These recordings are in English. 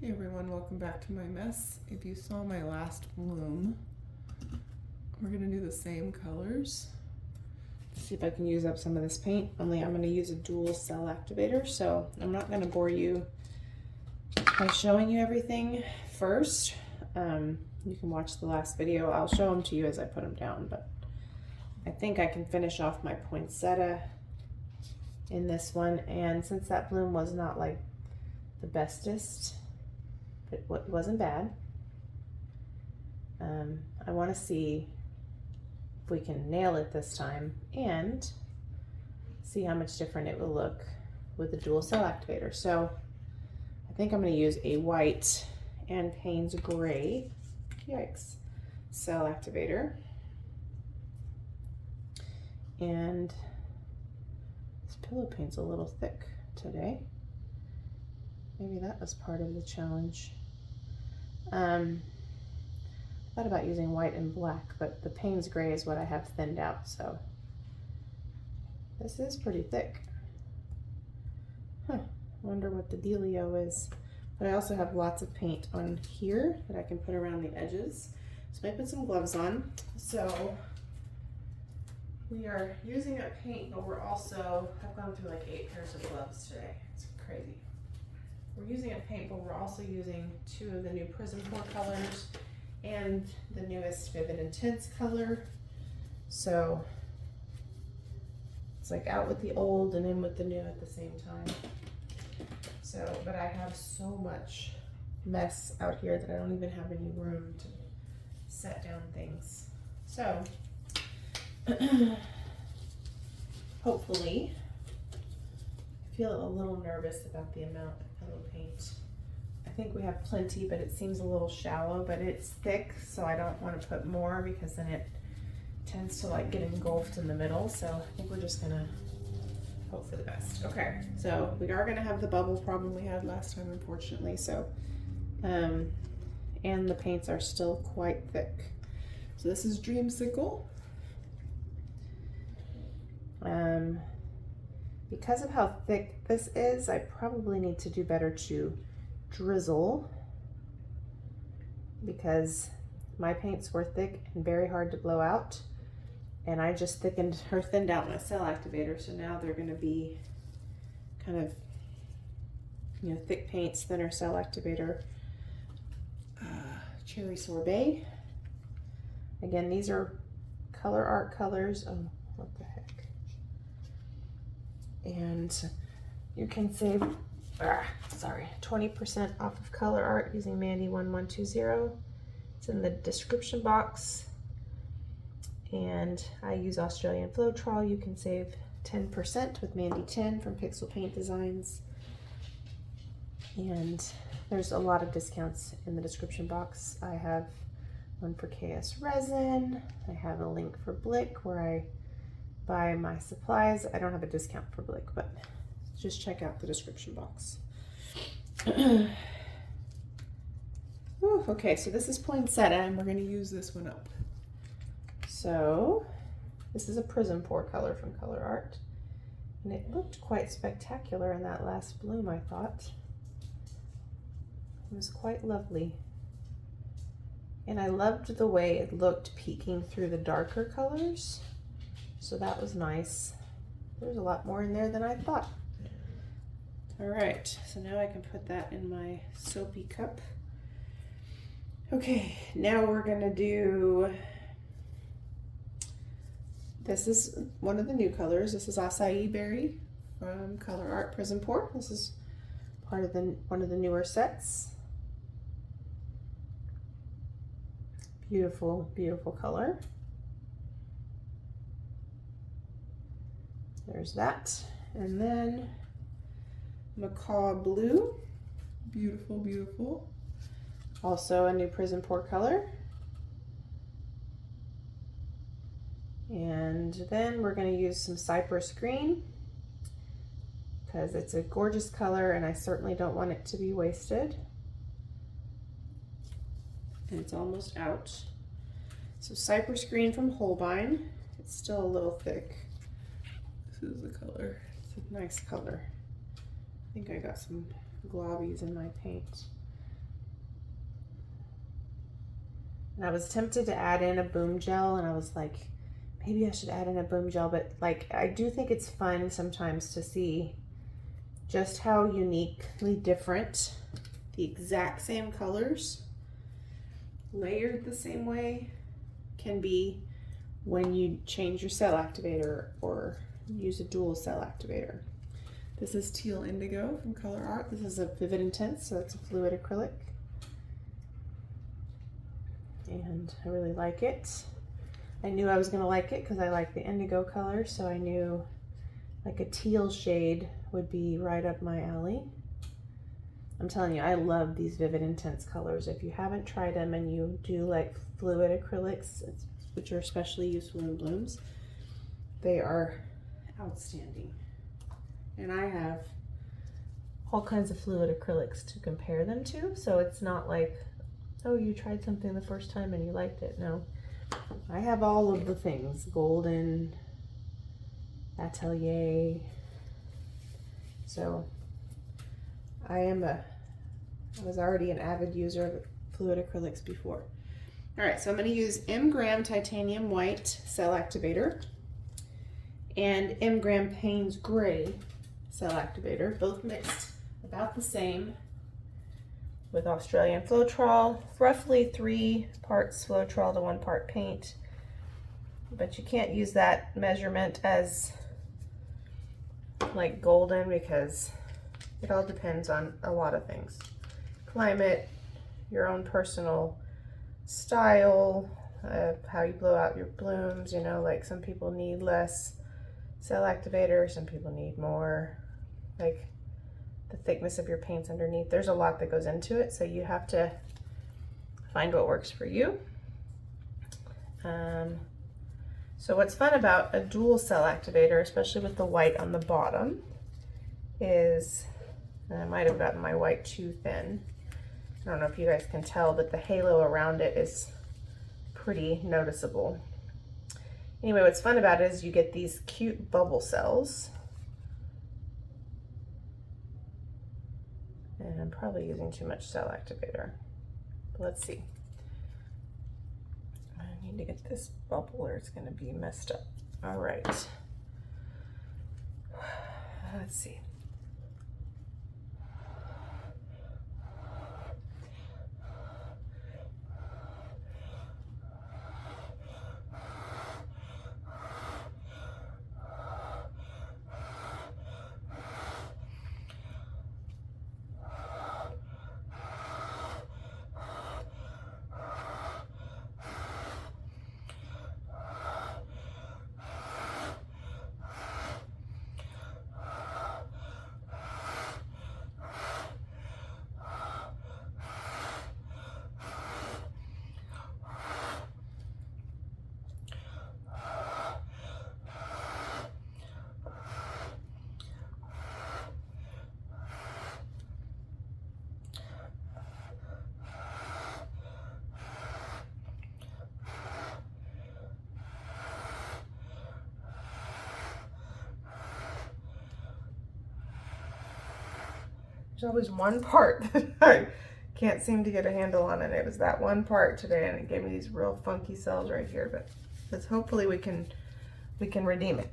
Hey everyone, welcome back to my mess. If you saw my last bloom, we're gonna do the same colors. See if I can use up some of this paint, only I'm gonna use a dual cell activator, so I'm not gonna bore you by showing you everything first. You can watch the last video. I'll show them to you as I put them down, but I think I can finish off my poinsettia in this one, and since that bloom was not like the bestest, it wasn't bad. I want to see if we can nail it this time and see how much different it will look with the dual cell activator. So I think I'm going to use a white and Paynes gray, yikes, cell activator. And this pillow paint's a little thick today. Maybe that was part of the challenge. I thought about using white and black, but the Paynes gray is what I have thinned out, so this is pretty thick. Huh, wonder what the dealio is. But I also have lots of paint on here that I can put around the edges. So I put some gloves on. So we are using a paint, but we're also, I've gone through like 8 pairs of gloves today. It's crazy. We're using a paint, but we're also using 2 of the new PrizmPour colors and the newest Vivid Intense color. So it's like out with the old and in with the new at the same time. So, but I have so much mess out here that I don't even have any room to set down things. So hopefully, I feel a little nervous about the amount of pillow paint. I think we have plenty, but it seems a little shallow, but it's thick, so I don't want to put more because then it tends to like get engulfed in the middle. So I think we're just gonna hope for the best. Okay, so we are gonna have the bubble problem we had last time, unfortunately. So, and the paints are still quite thick. So this is Dreamsicle. Because of how thick this is, I probably need to do better to drizzle, because my paints were thick and very hard to blow out, and I just thinned out my cell activator, so now they're going to be kind of, you know, thick paints, thinner cell activator. Cherry Sorbet. Again, these are Colourarte colors. Oh, what the heck. And you can save 20% off of Colourarte using Mandy1120. It's in the description box. And I use Australian Floetrol. You can save 10% with Mandy10 from Pixel Paint Designs. And there's a lot of discounts in the description box. I have one for KS Resin. I have a link for Blick where I buy my supplies. I don't have a discount for Blick, but just check out the description box. Ooh, okay, so this is Poinsettia, and we're going to use this one up. So this is a PrizmPour color from Colourarte, and it looked quite spectacular in that last bloom, I thought. It was quite lovely. And I loved the way it looked peeking through the darker colors. So that was nice. There's a lot more in there than I thought. All right, so now I can put that in my soapy cup. Okay, now we're gonna do, this is one of the new colors. This is Acai Berry from Colourarte PrizmPour. This is part of one of the newer sets. Beautiful, beautiful color. There's that. And then McCaw Blue. Beautiful, beautiful. Also a new PrizmPour color. And then we're going to use some Cypress Green because it's a gorgeous color and I certainly don't want it to be wasted. And it's almost out. So Cypress Green from Holbein. It's still a little thick. This is the color. It's a nice color. I think I got some globbies in my paint. And I was tempted to add in a boom gel, and I was like, maybe I should add in a boom gel, but like, I do think it's fun sometimes to see just how uniquely different the exact same colors layered the same way can be when you change your cell activator or use a dual cell activator. This is Teal Indigo from Colourarte. This is a Vivid Intense, so it's a fluid acrylic. And I really like it. I knew I was gonna like it because I like the indigo color, so I knew like a teal shade would be right up my alley. I'm telling you, I love these Vivid Intense colors. If you haven't tried them and you do like fluid acrylics, which are especially useful in blooms, they are outstanding. And I have all kinds of fluid acrylics to compare them to, so it's not like, oh, you tried something the first time and you liked it. No, I have all of the things. Golden, Atelier. So I was already an avid user of fluid acrylics before. All right, so I'm going to use M Graham Titanium White Cell Activator and M Graham Paynes Gray Cell Activator, both mixed about the same with Australian Floetrol, roughly 3 parts Floetrol to 1 part paint. But you can't use that measurement as like golden because it all depends on a lot of things. Climate, your own personal style, how you blow out your blooms, you know, like some people need less cell activator, some people need more, like the thickness of your paints underneath. There's a lot that goes into it, so you have to find what works for you. So what's fun about a dual cell activator, especially with the white on the bottom, is, and I might have gotten my white too thin. I don't know if you guys can tell, but the halo around it is pretty noticeable. Anyway, what's fun about it is you get these cute bubble cells. And I'm probably using too much cell activator. But let's see. I need to get this bubble or it's going to be messed up. All right. Let's see. There's always one part that I can't seem to get a handle on, and it was that one part today, and it gave me these real funky cells right here, but let's hopefully we can redeem it.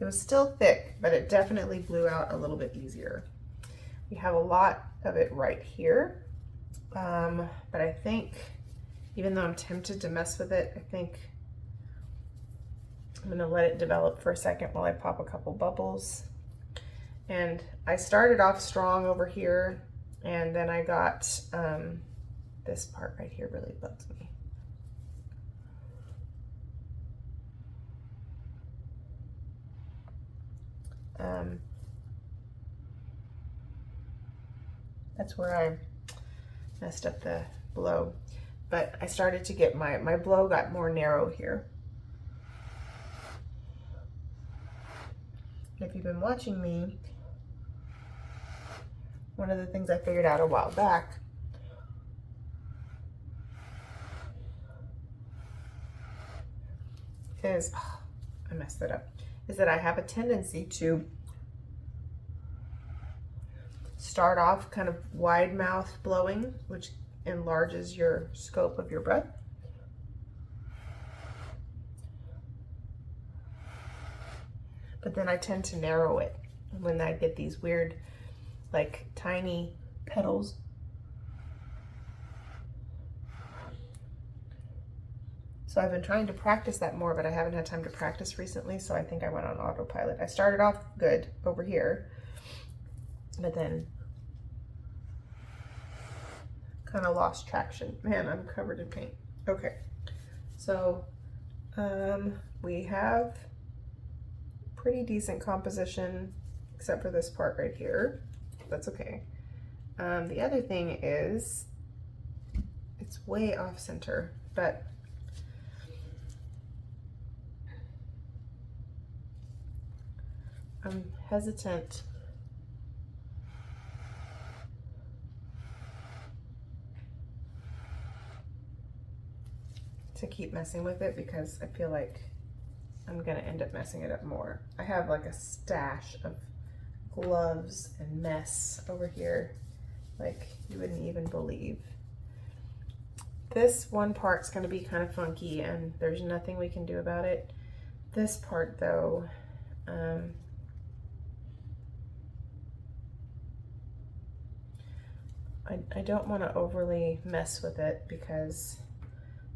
It was still thick, but it definitely blew out a little bit easier. We have a lot of it right here, but I think, even though I'm tempted to mess with it, I think I'm gonna let it develop for a second while I pop a couple bubbles. And I started off strong over here, and then I got this part right here really bugs me. That's where I messed up the blow. But I started to get my blow got more narrow here. If you've been watching me, one of the things I figured out a while back is, oh, I messed it up, is that I have a tendency to start off kind of wide mouth blowing, which enlarges your scope of your breath. But then I tend to narrow it when I get these weird, like tiny petals. So I've been trying to practice that more, but I haven't had time to practice recently, so I think I went on autopilot. I started off good over here, but then kind of lost traction. Man, I'm covered in paint. Okay, so we have pretty decent composition, except for this part right here. That's okay. The other thing is, it's way off center, but I'm hesitant to keep messing with it because I feel like I'm gonna end up messing it up more. I have like a stash of gloves and mess over here, like you wouldn't even believe. This one part's gonna be kind of funky and there's nothing we can do about it. This part though, I don't want to overly mess with it because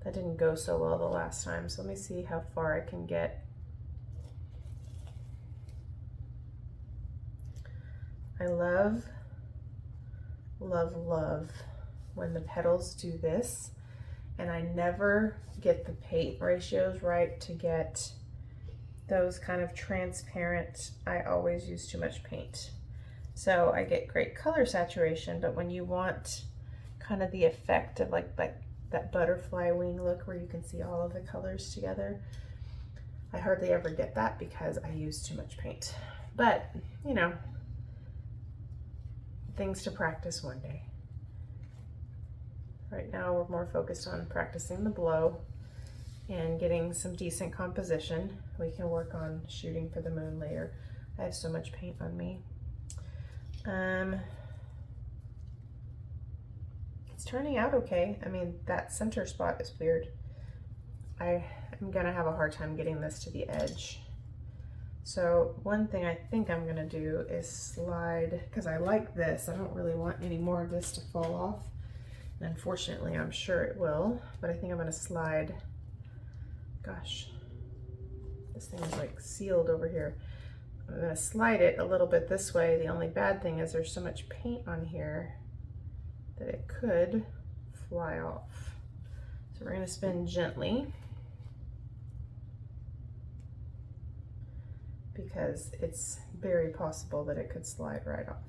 that didn't go so well the last time. So let me see how far I can get. I love, love, love when the petals do this, and I never get the paint ratios right to get those kind of transparent. I always use too much paint. So I get great color saturation, but when you want kind of the effect of like that butterfly wing look where you can see all of the colors together, I hardly ever get that because I use too much paint. But, you know, things to practice one day. Right now we're more focused on practicing the blow and getting some decent composition. We can work on shooting for the moon later. I have so much paint on me. It's turning out okay. I mean, that center spot is weird. I am gonna have a hard time getting this to the edge. So one thing I think I'm gonna do is slide, because I like this. I don't really want any more of this to fall off. And unfortunately, I'm sure it will, but I think I'm gonna slide. Gosh, this thing is like sealed over here. I'm gonna slide it a little bit this way. The only bad thing is there's so much paint on here that it could fly off. So we're gonna spin gently because it's very possible that it could slide right off.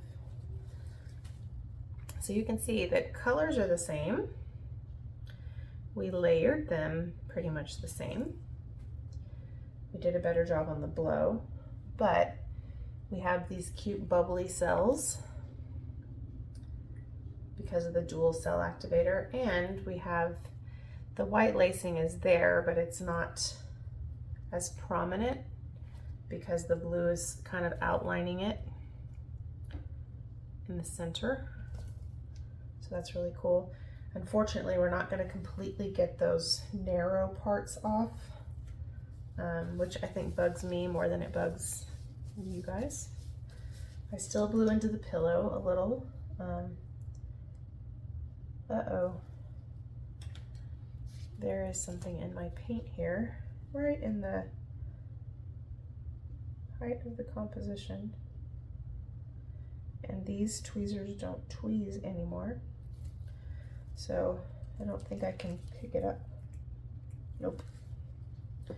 So you can see that colors are the same. We layered them pretty much the same. We did a better job on the blow, but we have these cute bubbly cells because of the dual cell activator, and we have the white lacing is there, but it's not as prominent because the blue is kind of outlining it in the center. So that's really cool. Unfortunately, we're not going to completely get those narrow parts off, which I think bugs me more than it bugs you guys. I still blew into the pillow a little. Uh-oh. There is something in my paint here, right in the height of the composition. And these tweezers don't tweeze anymore. So I don't think I can pick it up. Nope. So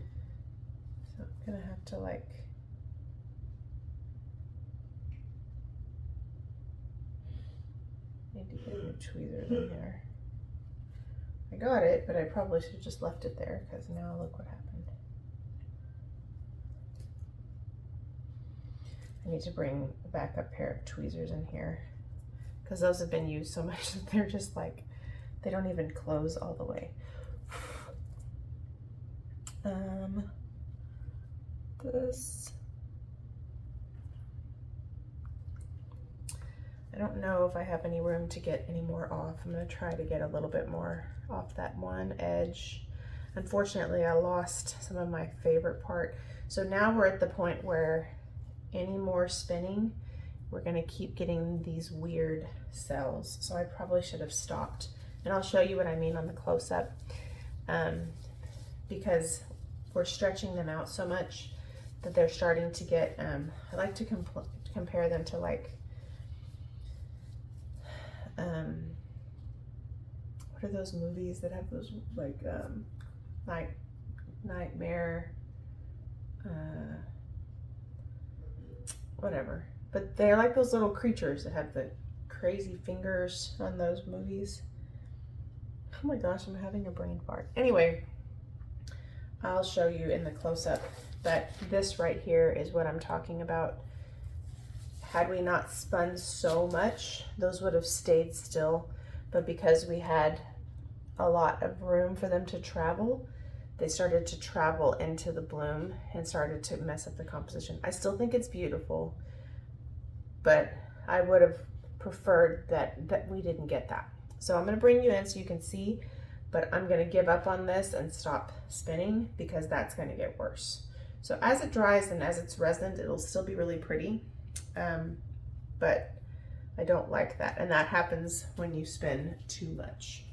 I'm gonna have to like need to get new tweezers in here. I got it, but I probably should have just left it there because now look what happened. I need to bring a backup pair of tweezers in here because those have been used so much that they're just like, they don't even close all the way. this. I don't know if I have any room to get any more off. I'm going to try to get a little bit more off that one edge. Unfortunately, I lost some of my favorite part. So now we're at the point where any more spinning, we're going to keep getting these weird cells. So I probably should have stopped. And I'll show you what I mean on the close-up, because we're stretching them out so much that they're starting to get, I like to compare them to like, what are those movies that have those like nightmare, whatever, but they're like those little creatures that have the crazy fingers on those movies. Oh my gosh, I'm having a brain fart. Anyway, I'll show you in the close-up, but this right here is what I'm talking about. Had we not spun so much, those would have stayed still, but because we had a lot of room for them to travel, they started to travel into the bloom and started to mess up the composition. I still think it's beautiful, but I would have preferred that we didn't get that. So I'm going to bring you in so you can see, but I'm going to give up on this and stop spinning because that's going to get worse. So as it dries and as it's resined, it'll still be really pretty, but I don't like that. And that happens when you spin too much,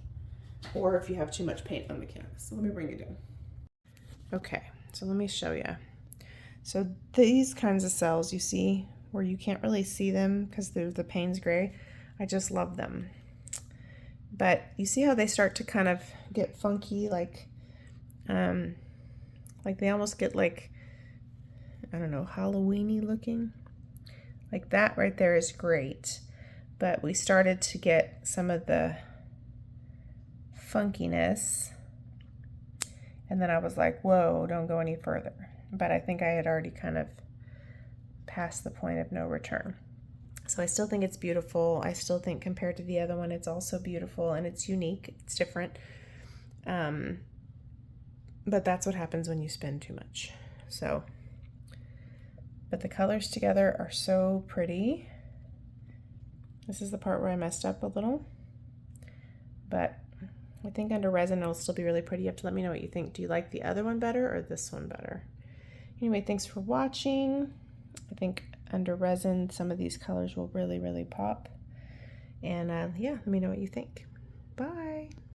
or if you have too much paint on the canvas. So let me bring you down. Okay, so let me show you. So these kinds of cells you see where you can't really see them because they're the Paynes gray, I just love them. But you see how they start to kind of get funky, like they almost get like, I don't know, Halloween-y looking. Like that right there is great. But we started to get some of the funkiness. And then I was like, whoa, don't go any further. But I think I had already kind of passed the point of no return. So I still think it's beautiful. I still think compared to the other one, it's also beautiful and it's unique. It's different. But that's what happens when you spend too much. So, but the colors together are so pretty. This is the part where I messed up a little. But I think under resin it'll still be really pretty. You have to let me know what you think. Do you like the other one better or this one better? Anyway, thanks for watching. I think under resin some of these colors will really, really pop. And yeah, let me know what you think. Bye.